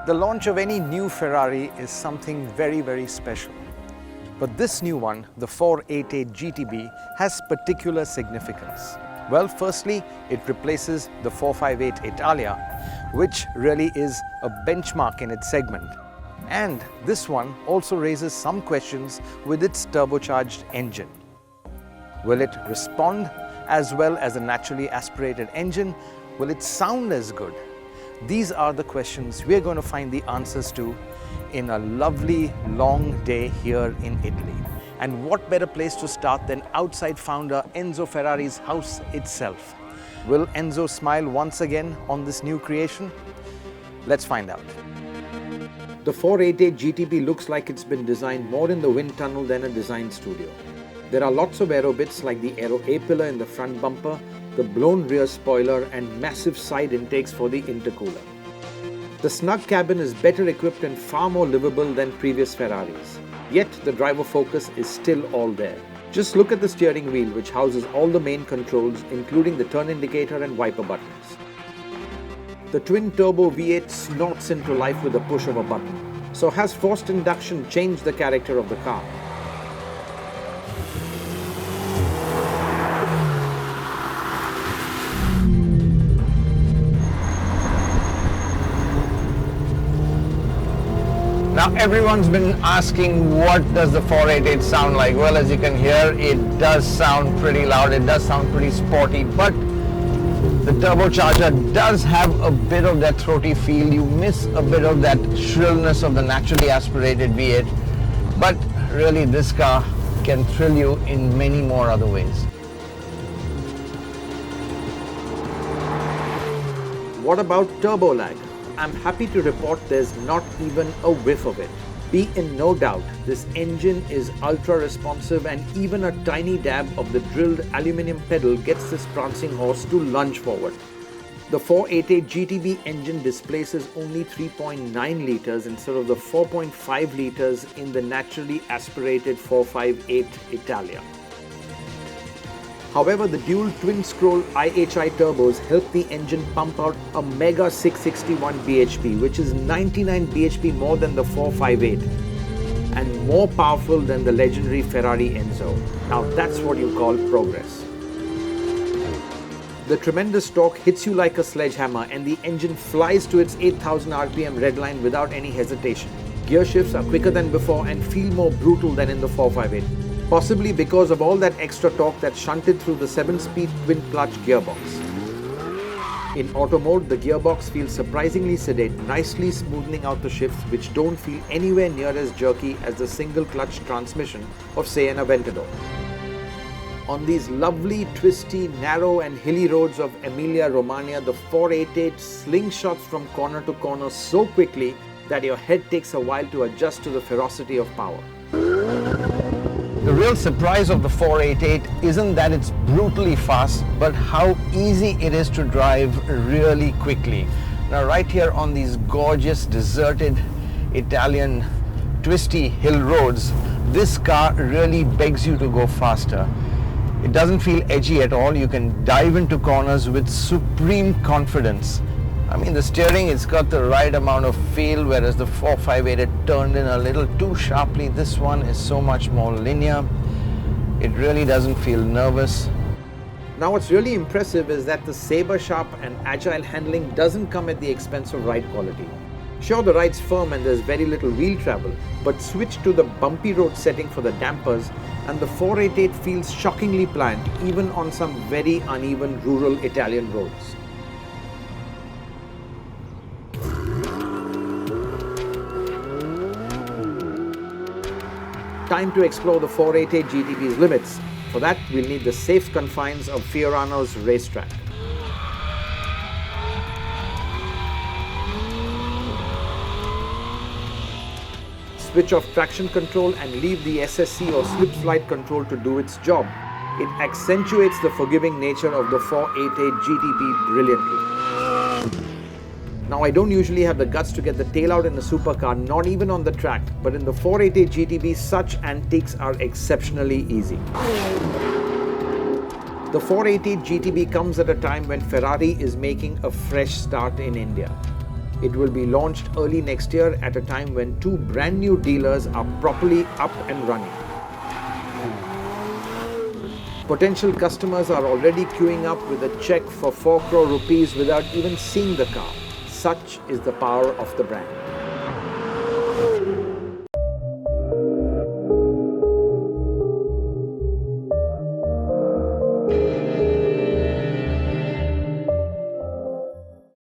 The launch of any new Ferrari is something very, very special. But this new one, the 488 GTB, has particular significance. Well, firstly, it replaces the 458 Italia, which really is a benchmark in its segment. And this one also raises some questions with its turbocharged engine. Will it respond as well as a naturally aspirated engine? Will it sound as good? These are the questions we're going to find the answers to in a lovely long day here in Italy. And what better place to start than outside founder Enzo Ferrari's house itself? Will Enzo smile once again on this new creation? Let's find out. The 488 GTB looks like it's been designed more in the wind tunnel than a design studio. There are lots of aero bits like the aero A-pillar in the front bumper, the blown rear spoiler and massive side intakes for the intercooler. The snug cabin is better equipped and far more livable than previous Ferraris. Yet the driver focus is still all there. Just look at the steering wheel, which houses all the main controls including the turn indicator and wiper buttons. The twin-turbo V8 snorts into life with a push of a button. So has forced induction changed the character of the car? Now everyone's been asking, what does the 488 sound like? Well, as you can hear, it does sound pretty loud, it does sound pretty sporty, but the turbocharger does have a bit of that throaty feel. You miss a bit of that shrillness of the naturally aspirated V8, but really this car can thrill you in many more other ways. What about turbo lag? I'm happy to report there's not even a whiff of it. Be in no doubt, this engine is ultra responsive and even a tiny dab of the drilled aluminium pedal gets this prancing horse to lunge forward. The 488 GTB engine displaces only 3.9 litres instead of the 4.5 litres in the naturally aspirated 458 Italia. However, the dual twin-scroll IHI turbos help the engine pump out a mega 661 bhp, which is 99 bhp more than the 458 and more powerful than the legendary Ferrari Enzo. Now that's what you call progress. The tremendous torque hits you like a sledgehammer and the engine flies to its 8000 RPM redline without any hesitation. Gear shifts are quicker than before and feel more brutal than in the 458. Possibly because of all that extra torque that's shunted through the 7-speed twin-clutch gearbox. In auto mode, the gearbox feels surprisingly sedate, nicely smoothing out the shifts which don't feel anywhere near as jerky as the single-clutch transmission of, say, an Aventador. On these lovely, twisty, narrow and hilly roads of Emilia-Romagna, the 488 slingshots from corner to corner so quickly that your head takes a while to adjust to the ferocity of power. The real surprise of the 488 isn't that it's brutally fast, but how easy it is to drive really quickly. Now right here on these gorgeous deserted Italian twisty hill roads, this car really begs you to go faster. It doesn't feel edgy at all. You can dive into corners with supreme confidence. I mean, the steering, it's got the right amount of feel, whereas the 458 it turned in a little too sharply. This one is so much more linear. It really doesn't feel nervous. Now what's really impressive is that the saber-sharp and agile handling doesn't come at the expense of ride quality. Sure, the ride's firm and there's very little wheel travel, but switch to the bumpy road setting for the dampers and the 488 feels shockingly pliant even on some very uneven rural Italian roads. Time to explore the 488 GTB's limits. For that, we'll need the safe confines of Fiorano's racetrack. Switch off traction control and leave the SSC or slip slide control to do its job. It accentuates the forgiving nature of the 488 GTB brilliantly. Now, I don't usually have the guts to get the tail out in a supercar, not even on the track, but in the 488 GTB, such antiques are exceptionally easy. The 488 GTB comes at a time when Ferrari is making a fresh start in India. It will be launched early next year at a time when 2 brand new dealers are properly up and running. Potential customers are already queuing up with a check for 4 crore rupees without even seeing the car. Such is the power of the brand.